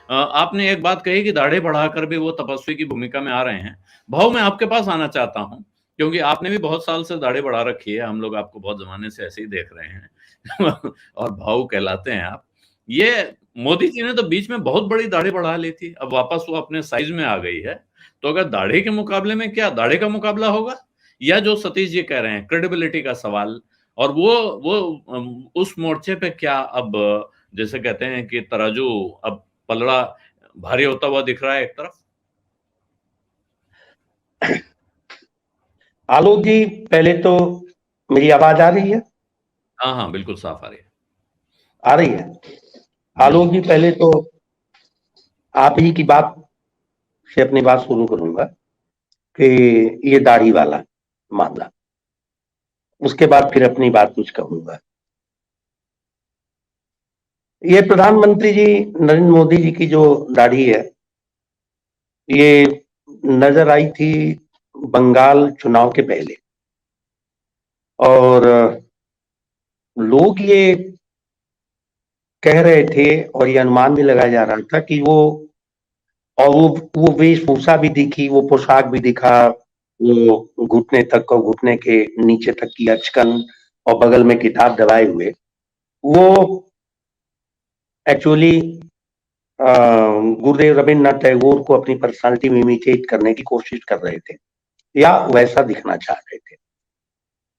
आपने एक बात कही कि दाढ़ी बढ़ाकर भी वो तपस्वी की भूमिका में आ रहे हैं। भाऊ, मैं आपके पास आना चाहता हूँ, क्योंकि आपने भी बहुत साल से दाढ़ी बढ़ा रखी है, हम लोग आपको बहुत ज़माने से ऐसे ही देख रहे हैं और भाऊ कहलाते हैं आप। ये मोदी जी ने तो बीच में बहुत बड़ी दाढ़ी बढ़ा ली थी, अब वापस वो अपने साइज़ में आ गई है। तो अगर दाढ़ी के मुकाबले में क्या दाढ़ी का मुकाबला होगा? या जो सतीश जी कह रहे हैं क्रेडिबिलिटी का सवाल और उस मोर्चे पे क्या अब जैसे कहते हैं कि तराजू अब पलड़ा भारी होता हुआ दिख रहा है एक तरफ? आलोक जी, पहले तो मेरी आवाज आ रही है? हाँ, हाँ, बिल्कुल साफ आ रही है। आ रही है। आलोक जी, पहले तो आप ही की बात से अपनी बात शुरू करूंगा कि ये दाढ़ी वाला मामला, उसके बाद फिर अपनी बात कुछ कहूंगा। ये प्रधानमंत्री जी नरेंद्र मोदी जी की जो दाढ़ी है, ये नजर आई थी बंगाल चुनाव के पहले, और लोग ये कह रहे थे और ये अनुमान भी लगाया जा रहा था कि वो वेशभूषा भी दिखी, वो पोशाक भी दिखा, वो घुटने तक और घुटने के नीचे तक की अचकन और बगल में किताब दबाए हुए, वो एक्चुअली गुरुदेव रविन्द्रनाथ टैगोर को अपनी पर्सनालिटी में इमिटेट करने की कोशिश कर रहे थे या वैसा दिखना चाह रहे थे।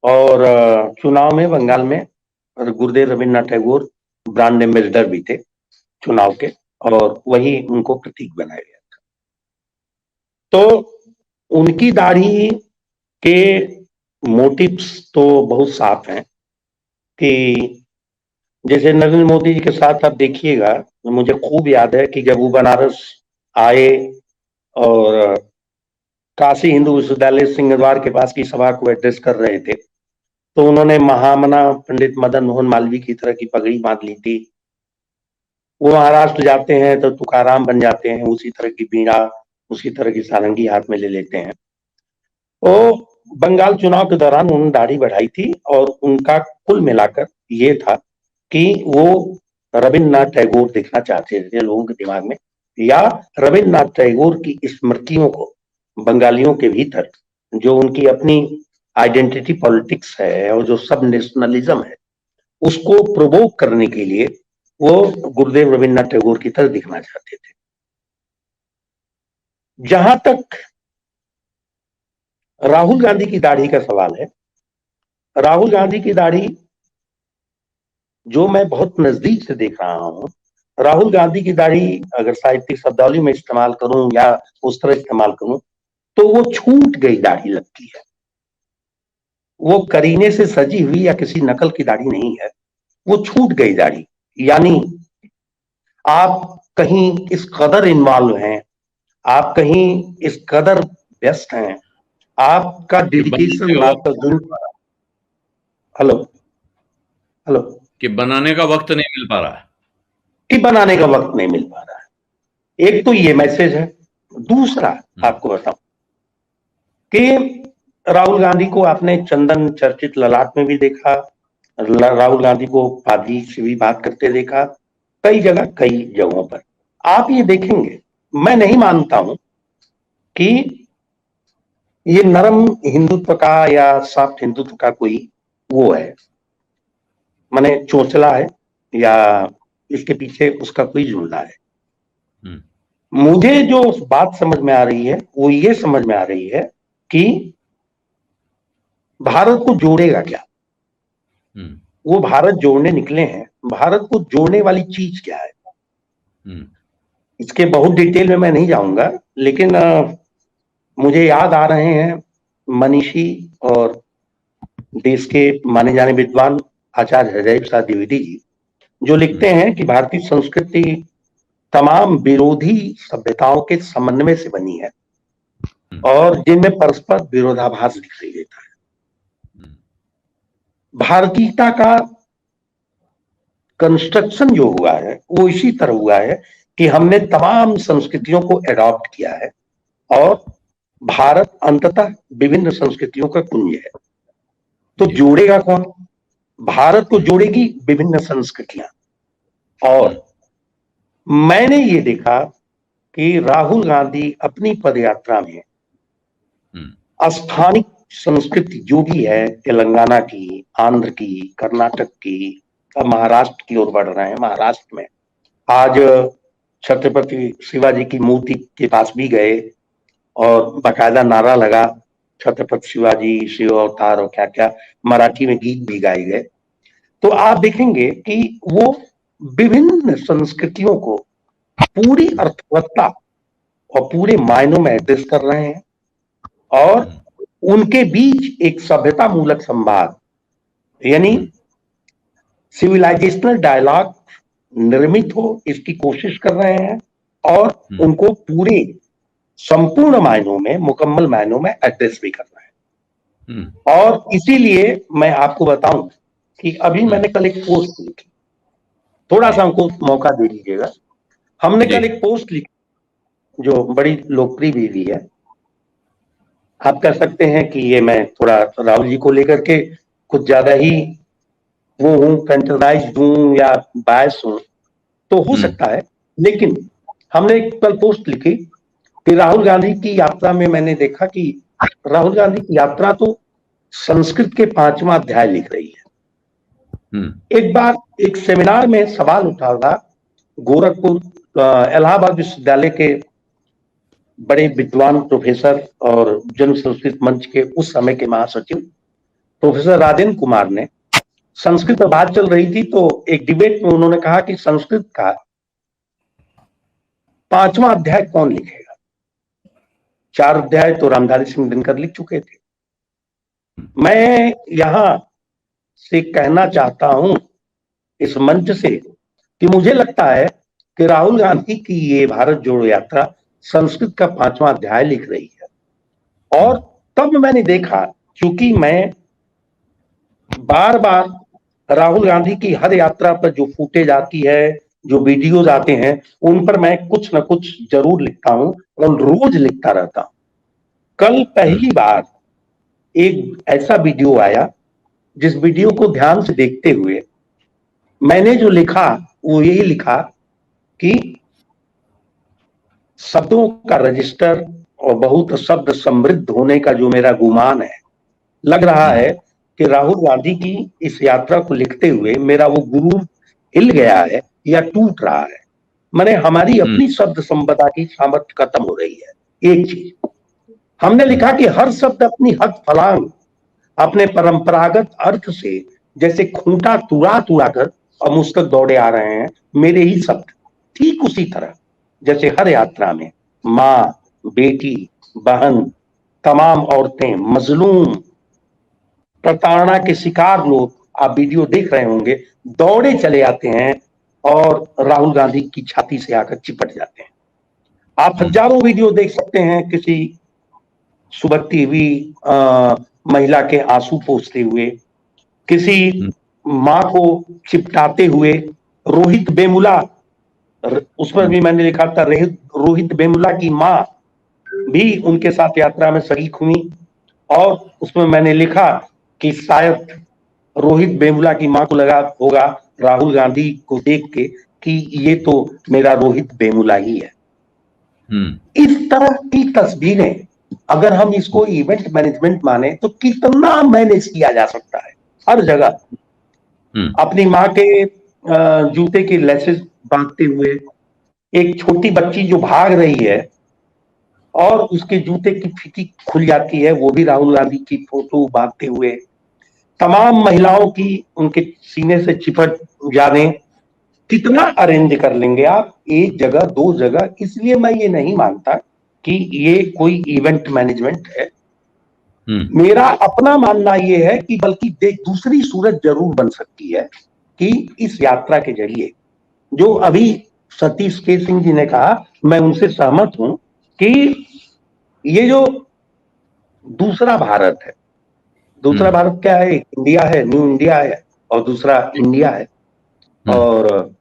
और चुनाव में बंगाल में गुरुदेव रविन्द्रनाथ टैगोर ब्रांड एम्बेसडर भी थे चुनाव के, और वही उनको प्रतीक बनाया गया था। तो उनकी दाढ़ी के मोटिव्स तो बहुत साफ हैं कि जैसे नरेंद्र मोदी जी के साथ आप देखिएगा, मुझे खूब याद है कि जब वो बनारस आए और काशी हिंदू विश्वविद्यालय सिंहद्वार के पास की सभा को एड्रेस कर रहे थे, तो उन्होंने महामना पंडित मदन मोहन मालवीय की तरह की पगड़ी बांध ली थी। वो महाराष्ट्र जाते हैं तो तुकाराम बन जाते हैं, उसी तरह की बीड़ा, उसी तरह की सारंगी हाथ में ले लेते हैं। तो बंगाल चुनाव के दौरान उन्होंने दाढ़ी बढ़ाई थी और उनका कुल मिलाकर ये था कि वो रविन्द्रनाथ टैगोर दिखना चाहते थे लोगों के दिमाग में, या रविन्द्रनाथ टैगोर की स्मृतियों को बंगालियों के भीतर, जो उनकी अपनी आइडेंटिटी पॉलिटिक्स है और जो सब नेशनलिज्म है, उसको प्रोवोक करने के लिए वो गुरुदेव रविन्द्रनाथ टैगोर की तरह दिखना चाहते थे। जहां तक राहुल गांधी की दाढ़ी का सवाल है, राहुल गांधी की दाढ़ी जो मैं बहुत नजदीक से देख रहा हूं, राहुल गांधी की दाढ़ी अगर साहित्यिक शब्दावली में इस्तेमाल करूं या उस तरह इस्तेमाल करूं, तो वो छूट गई दाढ़ी लगती है। वो करीने से सजी हुई या किसी नकल की दाढ़ी नहीं है, वो छूट गई दाढ़ी। यानी आप कहीं इस कदर इन्वॉल्व हैं, आप कहीं इस कदर व्यस्त हैं, आपका डेडिकेशन, आपका हेलो हेलो कि बनाने का वक्त नहीं मिल पा रहा है, कि बनाने का वक्त नहीं मिल पा रहा है। एक तो ये मैसेज है। दूसरा आपको बताऊं कि राहुल गांधी को आपने चंदन चर्चित ललाट में भी देखा, राहुल गांधी को पादरी से भी बात करते देखा, कई जगहों पर आप ये देखेंगे। मैं नहीं मानता हूं कि ये नरम हिंदुत्व का या सॉफ्ट हिंदुत्व का कोई वो है, माने चोचला है, या इसके पीछे उसका कोई जुमला है। मुझे जो बात समझ में आ रही है वो ये समझ में आ रही है कि भारत को जोड़ेगा क्या। वो भारत जोड़ने निकले हैं, भारत को जोड़ने वाली चीज क्या है, इसके बहुत डिटेल में मैं नहीं जाऊंगा, लेकिन मुझे याद आ रहे हैं मनीषी और देश के माने जाने विद्वान आचार्य हृदय प्रसाद द्विवेदी जी, जो लिखते हैं कि भारतीय संस्कृति तमाम विरोधी सभ्यताओं के समन्वय से बनी है और जिनमें परस्पर विरोधाभास दिखाई देता है। भारतीयता का कंस्ट्रक्शन जो हुआ है वो इसी तरह हुआ है कि हमने तमाम संस्कृतियों को एडॉप्ट किया है और भारत अंततः विभिन्न संस्कृतियों का कुंज है। तो जोड़ेगा कौन? भारत को जोड़ेगी विभिन्न संस्कृतियां, और मैंने ये देखा कि राहुल गांधी अपनी पदयात्रा में स्थानिक संस्कृति जो भी है, तेलंगाना की, आंध्र की, कर्नाटक की, अब महाराष्ट्र की ओर बढ़ रहे हैं। महाराष्ट्र में आज छत्रपति शिवाजी की मूर्ति के पास भी गए और बाकायदा नारा लगा, छत्रपति शिवाजी शिव अवतार, और क्या क्या मराठी में गीत भी गाए गए। तो आप देखेंगे कि वो विभिन्न संस्कृतियों को पूरी अर्थवत्ता और पूरे मायनों में एड्रेस कर रहे हैं, और उनके बीच एक सभ्यता मूलक संवाद यानी सिविलाइजेशनल डायलॉग निर्मित हो, इसकी कोशिश कर रहे हैं, और उनको पूरे संपूर्ण मायनों में, मुकम्मल मायनों में एड्रेस भी कर रहे हैं। और इसीलिए मैं आपको बताऊं कि अभी मैंने कल एक पोस्ट लिखी, थोड़ा सा हमको मौका दे दीजिएगा। हमने कल एक पोस्ट लिखी जो बड़ी लोकप्रिय भी हुई है। आप कह सकते हैं कि ये मैं थोड़ा राहुल जी को लेकर के कुछ ज्यादा ही वो हूं, कंट्रोलाइज्ड हूं या बायस हूं, तो हो सकता है, लेकिन हमने एक कल पोस्ट लिखी कि राहुल गांधी की यात्रा में मैंने देखा कि राहुल गांधी की यात्रा तो संस्कृत के 5वां अध्याय लिख रही है। एक बार एक सेमिनार में सवाल उठा था, गोरखपुर इलाहाबाद विश्वविद्यालय के बड़े विद्वान प्रोफेसर और जन संस्कृत मंच के उस समय के महासचिव प्रोफेसर राजेंद्र कुमार ने, संस्कृत पर बात चल रही थी तो एक डिबेट में उन्होंने कहा कि संस्कृत का 5वां अध्याय कौन लिखेगा। 4 अध्याय तो रामधारी सिंह दिनकर लिख चुके थे। मैं यहां से कहना चाहता हूं इस मंच से कि मुझे लगता है कि राहुल गांधी की ये भारत जोड़ो यात्रा संस्कृत का 5वां अध्याय लिख रही है। और तब मैंने देखा, क्योंकि मैं बार बार राहुल गांधी की हर यात्रा पर जो फुटेज आती है, जो वीडियोज आते हैं, उन पर मैं कुछ न कुछ जरूर लिखता हूं और रोज लिखता रहता हूं। कल पहली बार एक ऐसा वीडियो आया जिस वीडियो को ध्यान से देखते हुए मैंने जो लिखा वो यही लिखा कि शब्दों का रजिस्टर और बहुत शब्द समृद्ध होने का जो मेरा गुमान है, लग रहा है कि राहुल गांधी की इस यात्रा को लिखते हुए मेरा वो गुरूर हिल गया है या टूट रहा है। माने हमारी अपनी शब्द संपदा की सामर्थ्य खत्म हो रही है। एक चीज हमने लिखा कि हर शब्द अपनी हद फलांग अपने परंपरागत अर्थ से जैसे खूंटा तुड़ा तुड़ा कर और मुझ तक दौड़े आ रहे हैं, मेरे ही शब्द। ठीक उसी तरह जैसे हर यात्रा में माँ, बेटी, बहन, तमाम औरतें, मजलूम, प्रताड़ना के शिकार लोग, आप वीडियो देख रहे होंगे, दौड़े चले आते हैं और राहुल गांधी की छाती से आकर चिपट जाते हैं। आप हजारों वीडियो देख सकते हैं किसी सुबकती हुई महिला के आंसू पोंछते हुए, किसी माँ को चिपटाते हुए। रोहित वेमुला, उस पर भी मैंने लिखा था, रोहित वेमुला की माँ भी उनके साथ यात्रा में शरीक हुई, और उसमें मैंने लिखा कि शायद रोहित वेमुला की माँ को लगा होगा राहुल गांधी को देख के कि ये तो मेरा रोहित वेमुला ही है। इस तरह की तस्वीरें अगर हम इसको इवेंट मैनेजमेंट माने तो कितना मैनेज किया जा सकता है। हर जगह अपनी माँ के जूते के लेसेस बांधते हुए, एक छोटी बच्ची जो भाग रही है और उसके जूते की फीती खुल जाती है, वो भी राहुल गांधी की फोटो बांधते हुए, तमाम महिलाओं की उनके सीने से चिपट जाने। कितना अरेंज कर लेंगे आप एक जगह, 2 जगह। इसलिए मैं ये नहीं मानता कि ये कोई इवेंट मैनेजमेंट है। मेरा अपना मानना ये है कि बल्कि दूसरी सूरत जरूर बन सकती है कि इस यात्रा के जरिए, जो अभी सतीश के सिंह जी ने कहा, मैं उनसे सहमत हूं कि ये जो दूसरा भारत है, दूसरा भारत क्या है? इंडिया है, न्यू इंडिया है, और दूसरा इंडिया है। और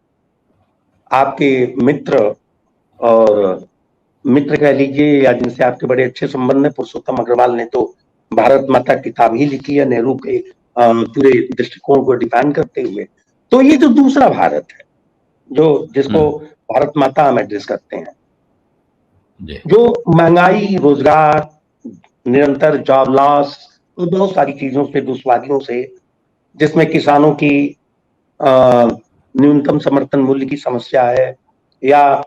आपके मित्र, और मित्र कह लीजिए या जिनसे आपके बड़े अच्छे संबंध है, पुरुषोत्तम अग्रवाल ने तो भारत माता किताब ही लिखी है नेहरू के पूरे दृष्टिकोण को डिफाइन करते हुए। तो ये जो दूसरा भारत है, जिसको भारत माता हम एड्रेस करते हैं, जी। जो महंगाई, रोजगार, निरंतर जॉब लॉस और बहुत सारी चीजों से, दुश्वारियों से, जिसमें किसानों की न्यूनतम समर्थन मूल्य की समस्या है, या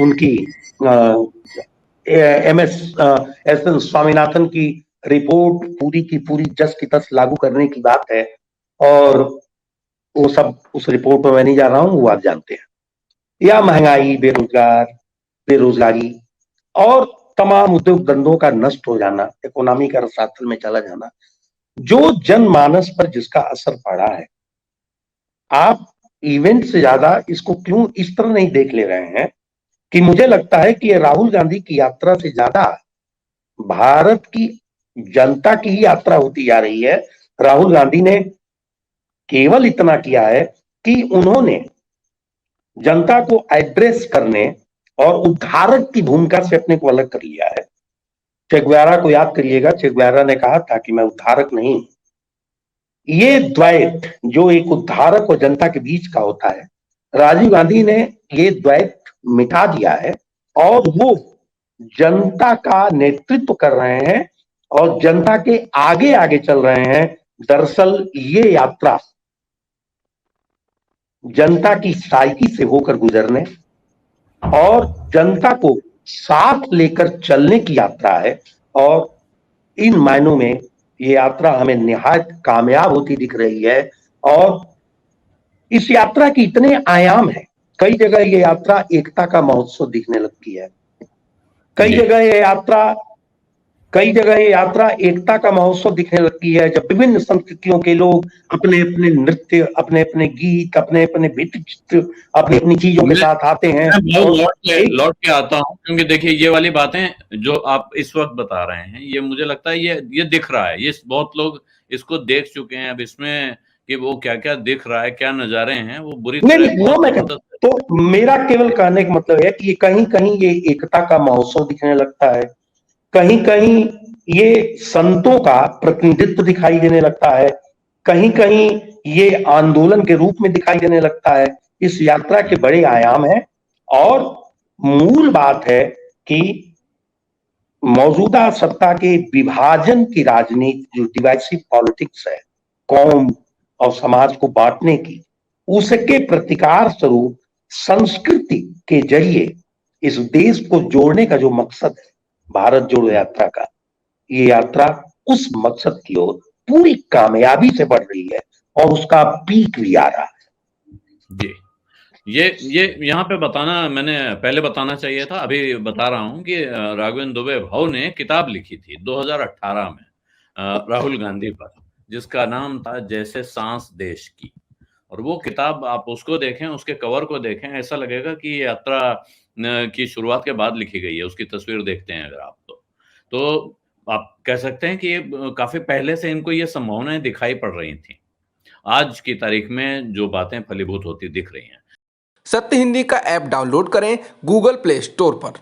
उनकी एस एन स्वामीनाथन की रिपोर्ट पूरी की पूरी जस की तस लागू करने की बात है, और वो सब उस रिपोर्ट में मैं नहीं जा रहा हूं, वो आप जानते हैं, या महंगाई, बेरोजगारी और तमाम उद्योग धंधों का नष्ट हो जाना, इकोनॉमी का रसातल में चला जाना, जो जनमानस पर जिसका असर पड़ा है। आप इवेंट से ज्यादा इसको क्यों इस तरह नहीं देख ले रहे हैं कि मुझे लगता है कि राहुल गांधी की यात्रा से ज्यादा भारत की जनता की ही यात्रा होती जा रही है। राहुल गांधी ने केवल इतना किया है कि उन्होंने जनता को एड्रेस करने और उद्धारक की भूमिका से अपने को अलग कर लिया है। चे गुवेरा को याद करिएगा, चे गुवेरा ने कहा था कि मैं उद्धारक नहीं। ये द्वैत जो एक उद्धारक और जनता के बीच का होता है, राजीव गांधी ने ये द्वैत मिटा दिया है और वो जनता का नेतृत्व कर रहे हैं और जनता के आगे आगे चल रहे हैं। दरअसल ये यात्रा जनता की साइकी से होकर गुजरने और जनता को साथ लेकर चलने की यात्रा है, और इन मायनों में ये यात्रा हमें निहायत कामयाब होती दिख रही है। और इस यात्रा के इतने आयाम हैं, कई जगह ये यात्रा एकता का महोत्सव दिखने लगती है, कई जगह ये यात्रा एकता का महोत्सव दिखने लगती है, जब विभिन्न संस्कृतियों के लोग अपने अपने नृत्य, अपने अपने गीत, अपने अपने भित्ति चित्र, अपनी अपनी चीजों के साथ आते हैं। लौट के आता हूँ, क्योंकि देखिए ये वाली बातें जो आप इस वक्त बता रहे हैं, ये मुझे लगता है ये दिख रहा है, ये बहुत लोग इसको देख चुके हैं। अब इसमें कि वो क्या क्या दिख रहा है, क्या नजारे हैं, वो बुरी तरह तो मेरा केवल कहने का मतलब है कि कहीं कहीं ये एकता का महोत्सव दिखने लगता है, कहीं कहीं ये संतों का प्रतिनिधित्व दिखाई देने लगता है, कहीं कहीं ये आंदोलन के रूप में दिखाई देने लगता है। इस यात्रा के बड़े आयाम हैं, और मूल बात है कि मौजूदा सत्ता के विभाजन की राजनीति, जो डिवाइसिव पॉलिटिक्स है, कौम और समाज को बांटने की, उसके प्रतिकार स्वरूप संस्कृति के जरिए इस देश को जोड़ने का जो मकसद है भारत जोड़ो यात्रा का, ये यात्रा उस मकसद की ओर पूरी कामयाबी से बढ़ रही है और उसका पीक भी आ रहा है। जी, ये यहाँ पे मैंने पहले बताना चाहिए था, अभी बता रहा हूँ कि राघवेंद्र दुबे भाऊ ने किताब लिखी थी 2018 में राहुल गांधी पर, जिसका नाम था जैसे सांस देश की। और वो किताब आप उसको देखें, उसके कवर को देखें, ऐसा लगेगा कि यात्रा की शुरुआत के बाद लिखी गई है। उसकी तस्वीर देखते हैं अगर आप तो आप कह सकते हैं कि काफी पहले से इनको ये संभावनाएं दिखाई पड़ रही थी। आज की तारीख में जो बातें फलीभूत होती दिख रही हैं। सत्य हिंदी का ऐप डाउनलोड करें गूगल प्ले स्टोर पर।